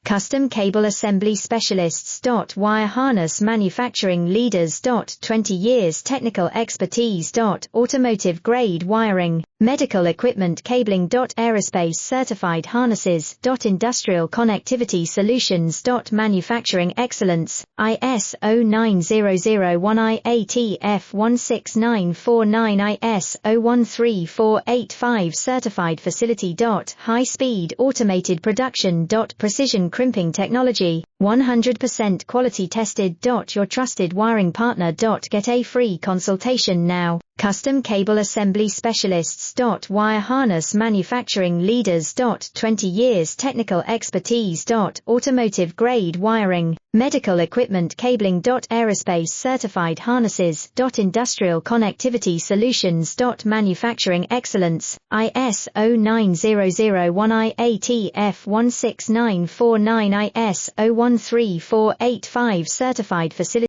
Custom Cable Assembly Specialists. Wire Harness Manufacturing Leaders. 20 years technical expertise. Automotive grade wiring, medical equipment cabling. Aerospace certified harnesses. Industrial connectivity solutions. Manufacturing excellence, ISO 9001 IATF 16949 ISO 13485 certified facility. High speed automated production. Precision crimping technology, 100% quality tested. Your trusted wiring partner. Get a free consultation now. Custom Cable Assembly Specialists. Wire Harness Manufacturing Leaders. 20 years technical expertise. Automotive grade wiring, medical equipment cabling. Aerospace certified harnesses. Industrial connectivity solutions. Manufacturing excellence, ISO 9001 IATF 16949 ISO 13485 certified facility.